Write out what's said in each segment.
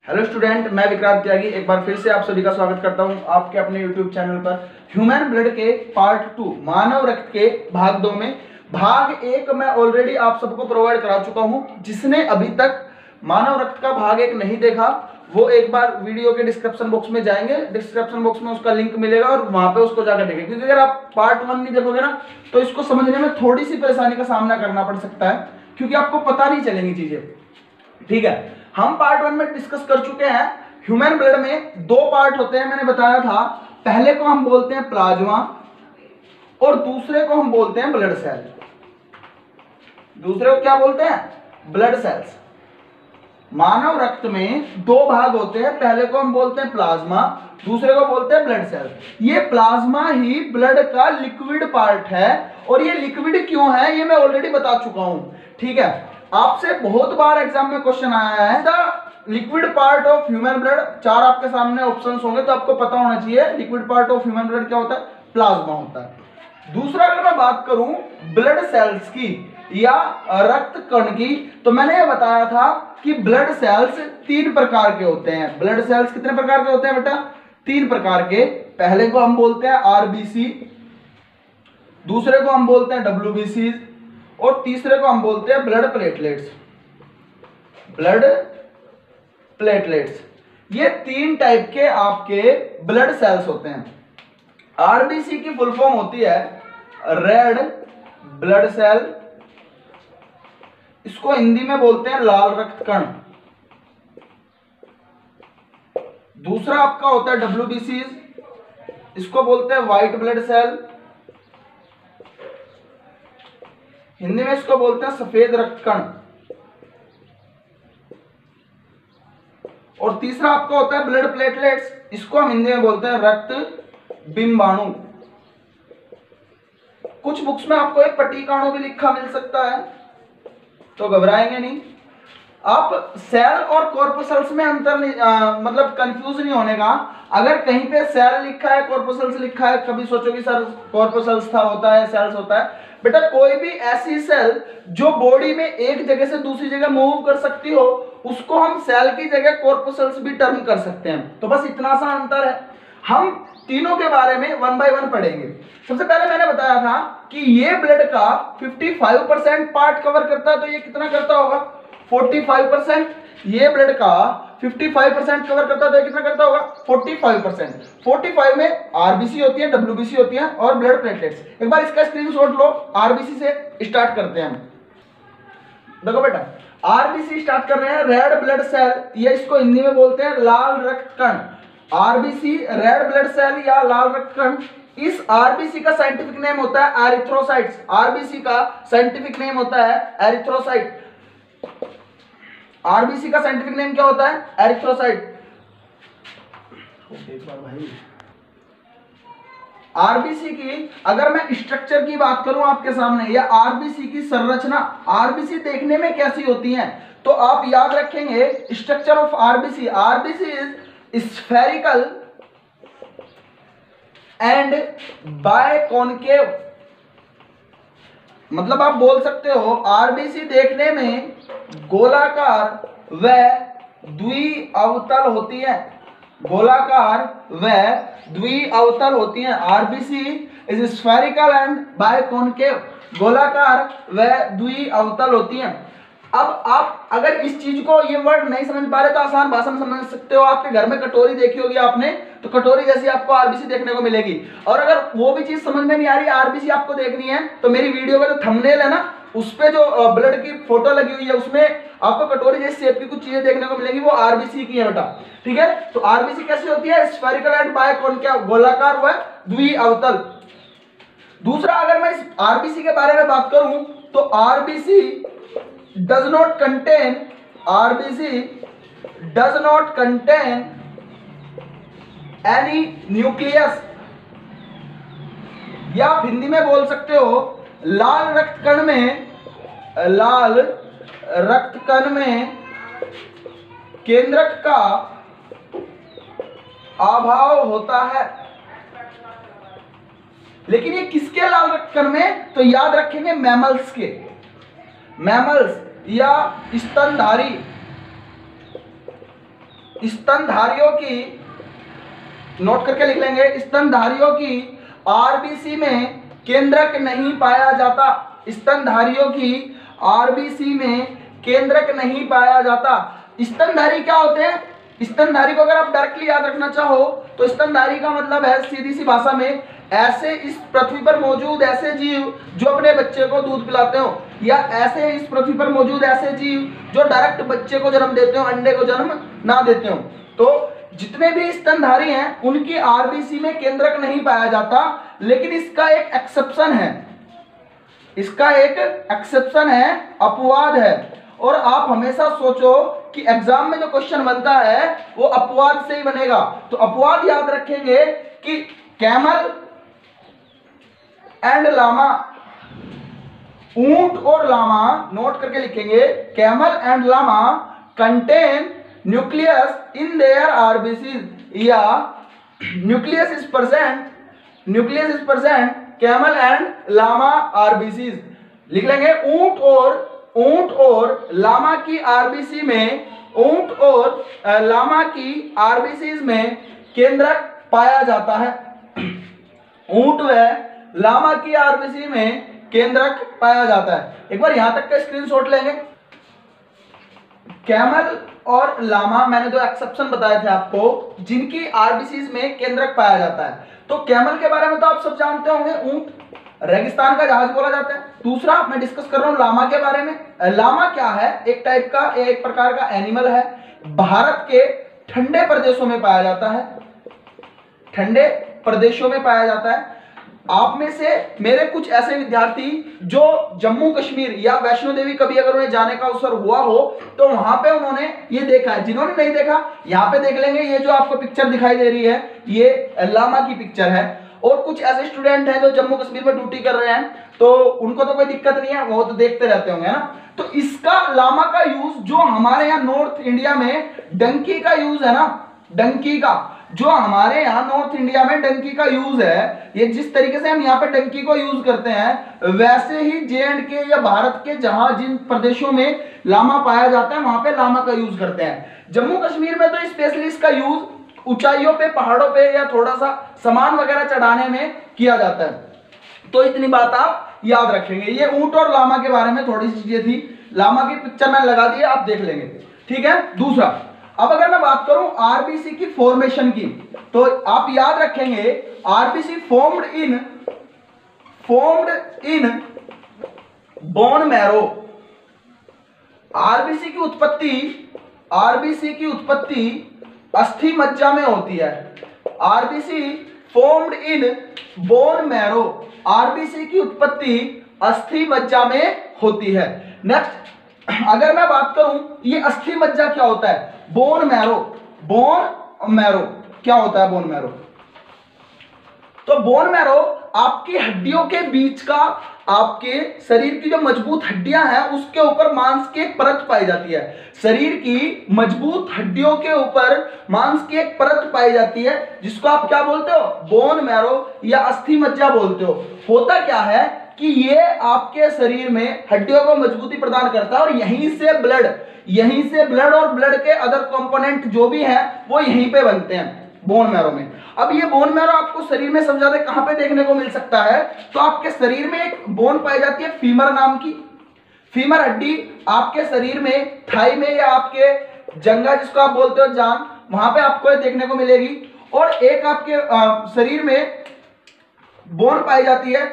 Hello student, मैं विक्रांत त्यागी एक बार फिर से आप सभी का स्वागत करता हूं आपके अपने यूट्यूब चैनल पर। ह्यूमन ब्लड के पार्ट 2 मानव रक्त के भाग 2 में भाग 1 मैं ऑलरेडी आप सबको प्रोवाइड करा चुका हूं। जिसने अभी तक मानव रक्त का भाग 1 नहीं देखा वो एक बार वीडियो के डिस्क्रिप्शन बॉक्स में जाएंगे, डिस्क्रिप्शन बॉक्स में उसका लिंक मिलेगा और वहां पे उसको जाकर देखेंगे। क्योंकि अगर आप पार्ट 1 नहीं देखोगे ना तो इसको समझने में थोड़ी सी परेशानी का सामना करना पड़ सकता है, क्योंकि आपको पता नहीं चलेंगी चीजें। ठीक है, हम पार्ट 1 में डिस्कस कर चुके हैं। ह्यूमन ब्लड में दो पार्ट होते हैं, मैंने बताया था। पहले को हम बोलते हैं प्लाज्मा और दूसरे को हम बोलते हैं ब्लड सेल। दूसरे को क्या बोलते हैं? Blood cells. मानव रक्त में दो भाग होते हैं, पहले को हम बोलते हैं प्लाज्मा, दूसरे को बोलते हैं ब्लड सेल। ये प्लाज्मा ही ब्लड का लिक्विड पार्ट है और ये लिक्विड क्यों है ये मैं ऑलरेडी बता चुका हूं। ठीक है, आपसे बहुत बार एग्जाम में क्वेश्चन आया है the liquid part of human blood. चार आपके सामने ऑप्शंस होंगे तो आपको पता होना चाहिए liquid part of human blood क्या होता है? प्लाज्मा होता है। दूसरा अगर मैं बात करूं ब्लड सेल्स की या रक्त कण की, तो मैंने ये बताया था कि ब्लड सेल्स तीन प्रकार के होते हैं। ब्लड सेल्स कितने प्रकार के होते हैं बेटा? तीन प्रकार के। पहले को हम बोलते हैं आरबीसी, दूसरे को हम बोलते हैं डब्ल्यूबीसी और तीसरे को हम बोलते हैं ब्लड प्लेटलेट्स। ब्लड प्लेटलेट्स, ये तीन टाइप के आपके ब्लड सेल्स होते हैं। आरबीसी की फुल फॉर्म होती है रेड ब्लड सेल, इसको हिंदी में बोलते हैं लाल रक्त कण। दूसरा आपका होता है डब्ल्यूबीसी, इसको बोलते हैं व्हाइट ब्लड सेल, हिंदी में इसको बोलते हैं सफेद रक्त कण। और तीसरा आपका होता है ब्लड प्लेटलेट्स, इसको हम हिंदी में बोलते हैं रक्त बिंबाणु। कुछ बुक्स में आपको एक पट्टिकाणु भी लिखा मिल सकता है, तो घबराएंगे नहीं। आप सेल और कॉर्पोसेल्स में अंतर नहीं मतलब कंफ्यूज नहीं होने का। अगर कहीं पे सेल लिखा है कॉर्पोसेल्स लिखा है, कभी सोचोगे सर कॉर्पोसेल्स था होता है सेल्स होता है। बेटा कोई भी ऐसी सेल जो बॉडी में एक जगह से दूसरी जगह मूव कर सकती हो उसको हम सेल की जगह कॉर्पोसेल्स भी टर्म कर सकते हैं। तो बस इतना सा अंतर है। हम तीनों के बारे में वन बाय वन पढ़ेंगे। सबसे पहले मैंने बताया था कि ये ब्लड का 55% पार्ट कवर करता है, तो ये कितना करता होगा? 45%। ये ब्लड का 55% कवर करता है तो ये कितना करता होगा? 45%। 45 में आरबीसी होती है, डब्ल्यूबीसी होती है और ब्लड प्लेटलेट्स। एक बार इसका स्क्रीनशॉट लो। आरबीसी से स्टार्ट करते हैं। देखो बेटा, आरबीसी स्टार्ट कर रहे हैं। रेड ब्लड सेल, ये इसको हिंदी में बोलते हैं लाल रक्त कण। आरबीसी रेड ब्लड सेल या लाल रक्त कण। इस आरबीसी का साइंटिफिक नेम होता है एरिथ्रोसाइट्स। आरबीसी का साइंटिफिक नेम होता है एरिथ्रोसाइट। आरबीसी का साइंटिफिक नेम क्या होता है? एरिथ्रोसाइट। एक बार भाई, आरबीसी की अगर मैं स्ट्रक्चर की बात करूं आपके सामने या आरबीसी की संरचना, आरबीसी देखने में कैसी होती है तो आप याद रखेंगे structure of RBC. RBC is spherical and biconcave. मतलब आप बोल सकते हो आरबीसी देखने में गोलाकार व द्विअवतल होती है। गोलाकार व द्विअवतल होती है। RBC is spherical and biconcave. गोलाकार व द्विअवतल होती है। अब आप अगर इस चीज को ये वर्ड नहीं समझ पा रहे तो आसान भाषा में समझ सकते हो। आपके घर में कटोरी देखी होगी आपने, तो कटोरी जैसी आपको आरबीसी देखने को मिलेगी। और अगर वो भी चीज समझ में नहीं आ रही, आरबीसी आपको देखनी है, तो मेरी वीडियो का जो थंबनेल है ना उस पे जो ब्लड की फोटो लगी हुई है उसमें आपको कटोरी जैसी शेप की कुछ चीजें देखने को मिलेगी, वो आरबीसी की है बेटा। ठीक है, तो आरबीसी कैसी होती है? स्फेरिकल एंड बायकॉन्केव, गोलाकार व द्विअवतल। दूसरा अगर मैं इस आरबीसी के बारे में बात करूं तो RBC does not contain any nucleus, या आप हिंदी में बोल सकते हो लाल रक्त कण में केंद्रक का अभाव होता है। लेकिन ये किसके लाल रक्त कण में? तो याद रखेंगे मैमल्स के। मैमल्स या स्तनधारी स्तनधारियों की, नोट करके लिख लेंगे, स्तनधारियों की आरबीसी में केंद्रक नहीं पाया जाता। स्तनधारियों की आरबीसी में केंद्रक नहीं पाया जाता। स्तनधारी क्या होते हैं? स्तनधारी को अगर आप डायरेक्टली याद रखना चाहो तो स्तनधारी का मतलब है सीधी सी भाषा में ऐसे इस पृथ्वी पर मौजूद ऐसे जीव जो अपने बच्चे को दूध पिलाते हो, या ऐसे इस पृथ्वी पर मौजूद ऐसे जीव जो डायरेक्ट बच्चे को जन्म देते हो, अंडे को जन्म ना देते हो। तो जितने भी स्तनधारी हैं उनकी आरबीसी में केंद्रक नहीं पाया जाता, लेकिन इसका एक एक्सेप्शन है, इसका एक एक्सेप्शन है, अपवाद है। और आप हमेशा सोचो कि एग्जाम में जो क्वेश्चन बनता है वो अपवाद से ही बनेगा। तो अपवाद याद रखेंगे कि कैमल एंड लामा, ऊंट और लामा, नोट करके लिखेंगे, camel and llama contain nucleus in their RBCs, या nucleus is present camel and llama RBCs. लिख लेंगे ऊंट और लामा की आरबीसी में, ऊंट और लामा की आरबीसीज में केंद्रक पाया जाता है। ऊंट व लामा की आरबीसी में केंद्रक पाया जाता है। एक बार यहां तक का स्क्रीनशॉट लेंगे। कैमल और लामा, मैंने जो एक्सेप्शन बताए थे आपको, जिनकी आरबीसीज में केंद्रक पाया जाता है। तो कैमल के बारे में तो आप सब जानते होंगे, ऊंट, रेगिस्तान का जहाज बोला जाता है। दूसरा मैं डिस्कस कर रहा हूं लामा के बारे में। लामा क्या है? एक टाइप का, एक प्रकार का एनिमल है, भारत के ठंडे प्रदेशों में पाया जाता है, ठंडे प्रदेशों में पाया जाता है। आप में से मेरे कुछ ऐसे विद्यार्थी जो जम्मू कश्मीर या वैष्णो देवी कभी अगर उन्हें जाने का अवसर हुआ हो तो वहां पे उन्होंने ये देखा है। जिन्होंने नहीं देखा यहाँ पे देख लेंगे, ये जो आपको पिक्चर दिखाई दे रही है ये लामा की पिक्चर है। और कुछ ऐसे स्टूडेंट हैं जो जम्मू कश्मीर में ड्यूटी कर रहे हैं, तो उनको तो कोई दिक्कत नहीं है, वो तो देखते रहते होंगे ना। तो इसका लामा का यूज जो हमारे यहाँ नॉर्थ इंडिया में डंकी का यूज है ना, डंकी का जो हमारे यहाँ नॉर्थ इंडिया में डंकी का यूज है, ये जिस तरीके से हम यहाँ पे डंकी को यूज करते हैं वैसे ही J&K या भारत के जहां जिन प्रदेशों में लामा पाया जाता है वहां पे लामा का यूज करते हैं। जम्मू कश्मीर में तो स्पेशली इसका यूज ऊंचाइयों पे, पहाड़ों पे या थोड़ा सा सामान वगैरह चढ़ाने में किया जाता है। तो इतनी बात आप याद रखेंगे। ये ऊंट और लामा के बारे में थोड़ी सी चीजें थी। लामा की पिक्चर मैंने लगा दी है, आप देख लेंगे, ठीक है। दूसरा, अब अगर मैं बात करूं आरबीसी की फॉर्मेशन की, तो आप याद रखेंगे RBC formed in bone marrow. RBC की उत्पत्ति अस्थि मज्जा में होती है। RBC formed in bone marrow, RBC की उत्पत्ति अस्थि मज्जा में होती है। नेक्स्ट, अगर मैं बात करूं ये अस्थि मज्जा क्या होता है, बोन मैरो क्या होता है, बोन मैरो। तो बोन मैरो आपकी हड्डियों के बीच का, आपके शरीर की जो मजबूत हड्डियां हैं उसके ऊपर मांस की एक परत पाई जाती है। शरीर की मजबूत हड्डियों के ऊपर मांस की एक परत पाई जाती है जिसको आप क्या बोलते हो, बोन मैरो या अस्थि मज्जा बोलते हो। होता क्या है कि ये आपके शरीर में हड्डियों को मजबूती प्रदान करता है और यहीं से ब्लड और ब्लड के अदर कंपोनेंट जो भी हैं वो यहीं पे बनते हैं बोन मैरो में। अब ये बोन मैरो आपको शरीर में सबसे ज्यादा कहां पे देखने को मिल सकता है, तो आपके शरीर में एक बोन पाई जाती है फीमर नाम की। फीमर हड्डी आपके शरीर में थाई में या आपके जंगा जिसको आप बोलते हो जान, वहां पे आपको देखने को मिलेगी। और एक आपके शरीर में बोन पाई जाती है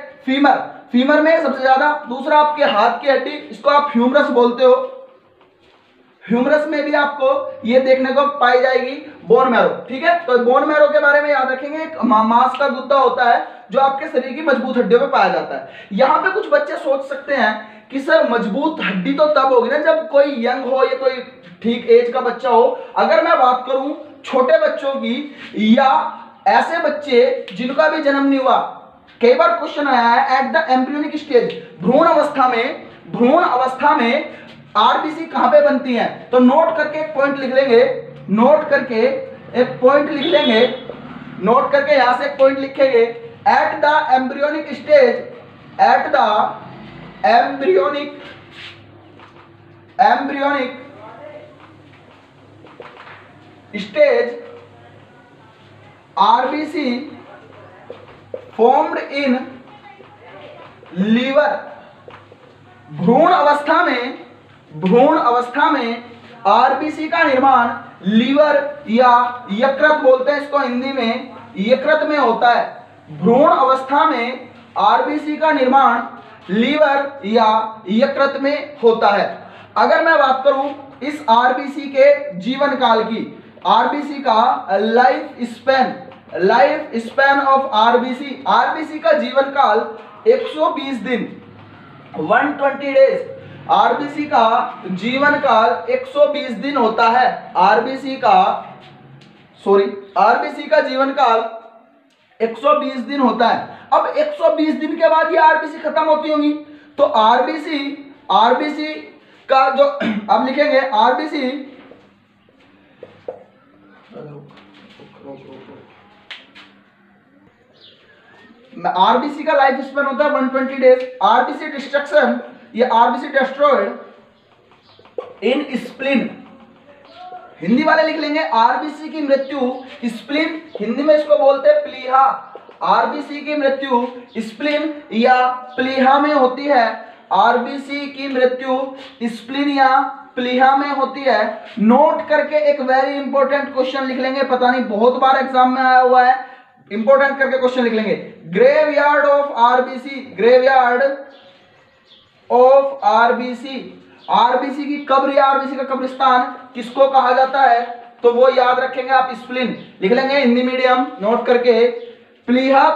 फीमर में सबसे ज्यादा। दूसरा आपके हाथ की हड्डी, इसको आप ह्यूमरस बोलते हो, ह्यूमरस में भी आपको ये देखने को पाई जाएगी बोन मैरो, ठीक है। तो बोन मैरो के बारे में याद रखेंगे, एक मांस का गुद्दा होता है जो आपके शरीर की मजबूत हड्डियों में पाया जाता है। यहाँ पे कुछ बच्चे सोच सकते हैं कि सर मजबूत हड्डी तो तब होगी ना जब कोई यंग हो या कोई ठीक एज का बच्चा हो। अगर मैं बात करूं छोटे बच्चों की या ऐसे बच्चे जिनका भी जन्म नहीं हुआ, कई बार क्वेश्चन आया है एट द एम्ब्रियोनिक स्टेज, भ्रूण अवस्था में आरबीसी कहां पे बनती है। तो नोट करके एक पॉइंट लिख लेंगे, नोट करके यहां से एक पॉइंट लिखेंगे, at the embryonic stage, at the embryonic stage RBC formed in liver. भ्रूण अवस्था में आरबीसी का निर्माण लीवर या यकृत बोलते हैं इसको हिंदी में, यकृत में होता है। भ्रूण अवस्था में आरबीसी का निर्माण लीवर या यकृत में होता है। अगर मैं बात करूं इस आरबीसी के जीवन काल की, आरबीसी का लाइफ स्पैन ऑफ आरबीसी का जीवन काल 120 दिन 120 डेज। आरबीसी का जीवन काल 120 दिन होता है। आरबीसी का जीवन काल 120 दिन होता है। अब 120 दिन के बाद ये आरबीसी खत्म होती होंगी, तो आरबीसी का जो अब लिखेंगे आरबीसी का लाइफ स्पैन होता है 120 डेज। आरबीसी डिस्ट्रक्शन, ये RBC destroyed in spleen, Hindi वाले लिख लेंगे आरबीसी की मृत्यु स्प्लीन, हिंदी में इसको बोलते हैं प्लीहा। आरबीसी की मृत्यु स्प्लीन या प्लीहा में होती है। आरबीसी की मृत्यु स्प्लीन या प्लीहा में होती है। नोट करके एक वेरी इंपॉर्टेंट क्वेश्चन लिख लेंगे, पता नहीं बहुत बार एग्जाम में आया हुआ है, इंपॉर्टेंट करके क्वेश्चन लिख लेंगे। ग्रेवयार्ड ऑफ आरबीसी, आरबीसी की कब्र या आरबीसी का कब्रिस्तान किसको कहा जाता है, तो वो याद रखेंगे आप, स्प्लीन लिख लेंगे हिंदी मीडियम नोट करके। प्लीहा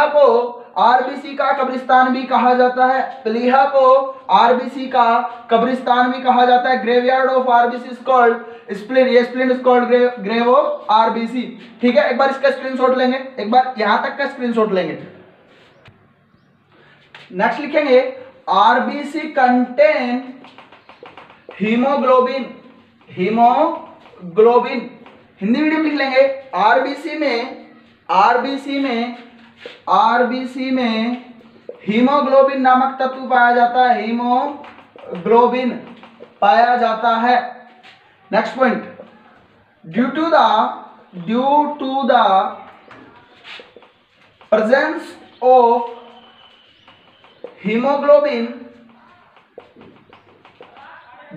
को आरबीसी का कब्रिस्तान भी कहा जाता है, प्लीहा को आरबीसी का कब्रिस्तान भी कहा जाता है। Graveyard of RBC is called spleen, ये spleen is called grave of RBC. ठीक है, एक बार इसका स्क्रीनशॉट लेंगे, एक बार यहां तक का स्क्रीनशॉट लेंगे। नेक्स्ट लिखेंगे RBC contain haemoglobin, Hindi medium लिख लेंगे। आरबीसी में हीमोग्लोबिन नामक तत्व पाया जाता है, हीमोग्लोबिन पाया जाता है। Next point, due to the presence of hemoglobin,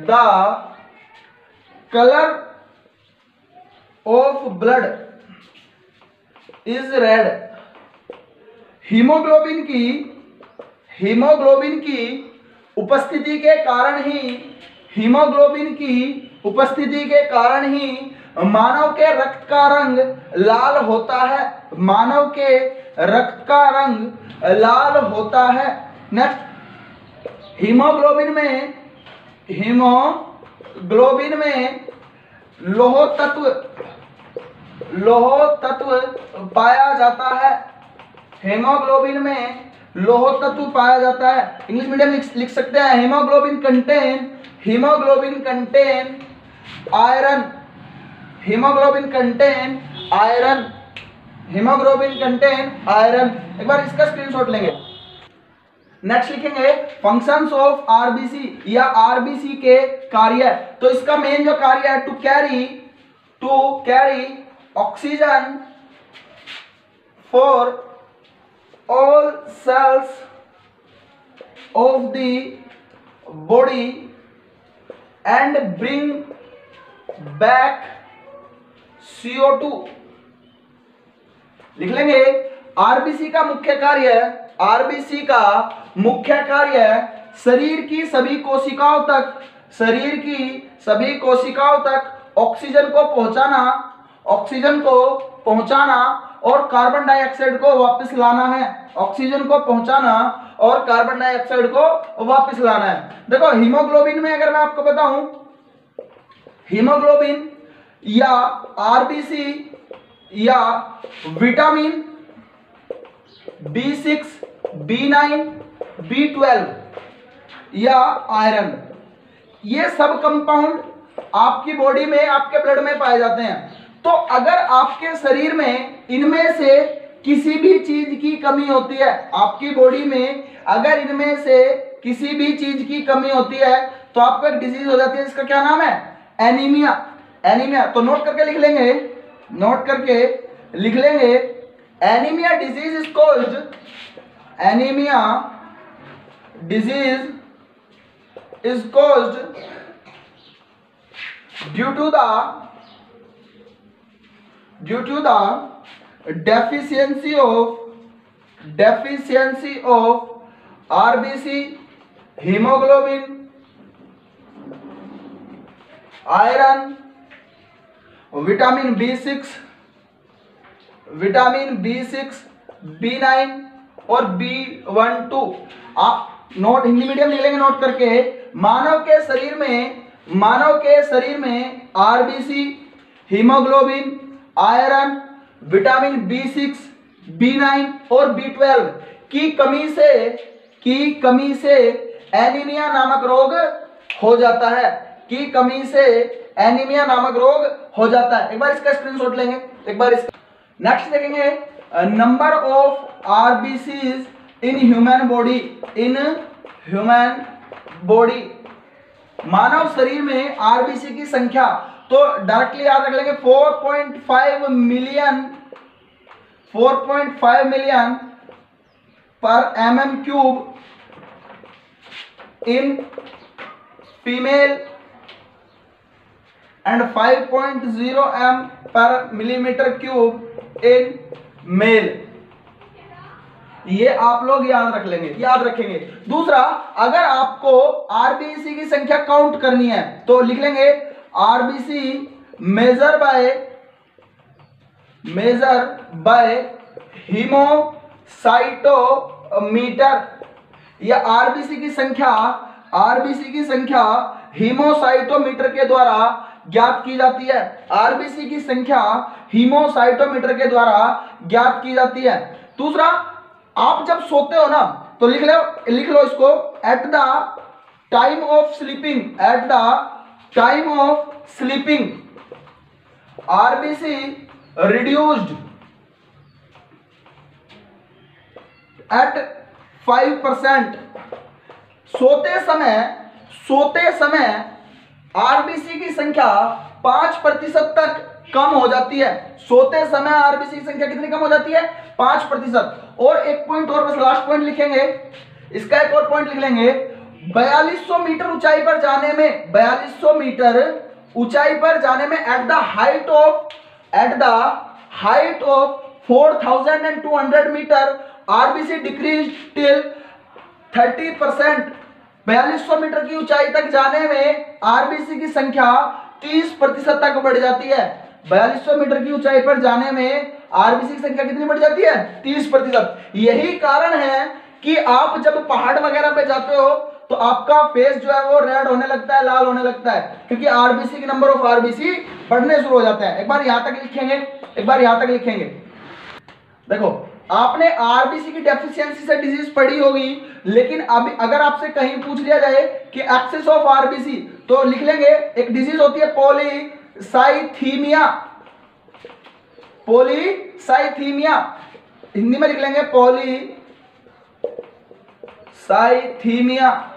the color of blood is red। Haemoglobin की उपस्थिति के कारण ही मानव के रक्त का रंग लाल होता है, मानव के रक्त का रंग लाल होता है। नेक्स्ट, हीमोग्लोबिन में लोह तत्व पाया जाता है, हीमोग्लोबिन में लोह तत्व पाया जाता है। इंग्लिश मीडियम लिख सकते हैं haemoglobin contain iron, haemoglobin contain iron. एक बार इसका स्क्रीनशॉट लेंगे। नेक्स्ट लिखेंगे फंक्शंस ऑफ आरबीसी या आरबीसी के कार्य। तो इसका मेन जो कार्य है to carry oxygen for all cells of the body and bring back CO2 लिख लेंगे। आरबीसी का मुख्य कार्य शरीर की सभी कोशिकाओं तक ऑक्सीजन को पहुंचाना और कार्बन डाइऑक्साइड को वापस लाना है, देखो हीमोग्लोबिन में अगर मैं आपको बताऊं, हीमोग्लोबिन या आरबीसी या विटामिन B6, B9, B12 या आयरन, ये सब कंपाउंड आपकी बॉडी में, आपके ब्लड में पाए जाते हैं। तो अगर आपके शरीर में इनमें से किसी भी चीज की कमी होती है, आपकी बॉडी में अगर इनमें से किसी भी चीज की कमी होती है तो आपको एक डिजीज हो जाती है, इसका क्या नाम है, एनीमिया। एनीमिया, तो नोट करके लिख लेंगे, नोट करके लिख लेंगे, anaemia disease is caused, anaemia disease is caused due to the deficiency of RBC, hemoglobin, iron, vitamin B6, B9 और B12। आप नोट हिंदी मीडियम लिख लेंगे नोट करके। मानव के शरीर में RBC, haemoglobin, iron, vitamin B6, B9 और B12 की कमी से एनीमिया नामक रोग हो जाता है, की कमी से एनीमिया नामक रोग हो जाता है। एक बार इसका स्क्रीनशॉट लेंगे, एक बार इसका। नेक्स्ट देखेंगे, number of RBCs in human body, मानव शरीर में आरबीसी की संख्या, तो डायरेक्टली याद रख लेंगे 4.5 मिलियन पर mm³ in female and 5.0 m पर mm³ इन मेल। ये आप लोग याद रख लेंगे, याद रखेंगे। दूसरा, अगर आपको आरबीसी की संख्या काउंट करनी है तो लिख लेंगे आरबीसी मेजर बाय हीमोसाइटोमीटर। या आरबीसी की संख्या हीमोसाइटोमीटर के द्वारा ज्ञात की जाती है। आरबीसी की संख्या हीमोसाइटोमीटर के द्वारा ज्ञात की जाती है। दूसरा, आप जब सोते हो ना तो लिख लो इसको, at the time of sleeping RBC reduced at 5%। सोते समय आरबीसी की संख्या 5% तक कम हो जाती है। सोते समय आरबीसी की संख्या कितनी कम हो जाती है? 5%। और एक पॉइंट और, बस लास्ट पॉइंट लिखेंगे, इसका एक और पॉइंट लिख लेंगे। 4200 मीटर ऊंचाई पर जाने में, 4200 मीटर ऊंचाई पर जाने में at the height of 4200 metre RBC decrease till 30%। 4200 metre की ऊंचाई तक जाने में आरबीसी की संख्या 30% तक बढ़ जाती है। 4200 मीटर की ऊंचाई पर जाने में आरबीसी की संख्या कितनी बढ़ जाती है? 30%। यही कारण है कि आप जब पहाड़ वगैरह पे जाते हो तो आपका फेस जो है वो रेड होने लगता है, लाल होने लगता है, क्योंकि आरबीसी की नंबर ऑफ आरबीसी बढ़ने शुरू हो जाते हैं। एक बार यहां तक लिखेंगे, देखो आपने आरबीसी की डेफिशिएंसी से डिजीज पढ़ी होगी, लेकिन अभी अगर आपसे कहीं पूछ लिया जाए कि एक्सेस ऑफ आरबीसी, तो लिख लेंगे एक डिजीज होती है पॉलीसाइथीमिया, हिंदी में लिख लेंगे पॉलीसाइथीमिया,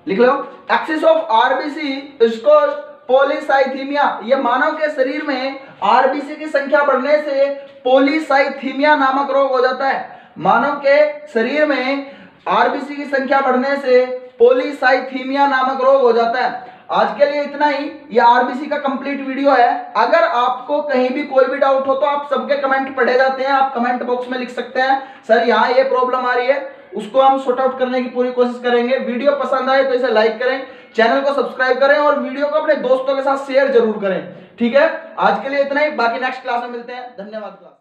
लिख लो। एक्सेस ऑफ आरबीसी इसको पॉलीसाइथीमिया, ये मानव के शरीर में आरबीसी की संख्या बढ़ने से पॉलीसाइथीमिया नामक रोग हो जाता है। मानव के शरीर में आरबीसी की संख्या बढ़ने से पॉलीसाइथीमिया नामक रोग हो जाता है। आज के लिए इतना ही, ये आरबीसी का कंप्लीट वीडियो है। अगर आपको कहीं भी कोई भी डाउट हो तो आप सबके कमेंट पढ़े जाते हैं, आप कमेंट बॉक्स में लिख सकते हैं सर यहाँ ये प्रॉब्लम आ रही है, उसको हम सॉर्ट आउट करने की पूरी कोशिश करेंगे। वीडियो पसंद आए तो इसे लाइक करें, चैनल को सब्सक्राइब करें और वीडियो को अपने दोस्तों के साथ शेयर जरूर करें। ठीक है, आज के लिए इतना ही, बाकी नेक्स्ट क्लास में मिलते हैं। धन्यवाद।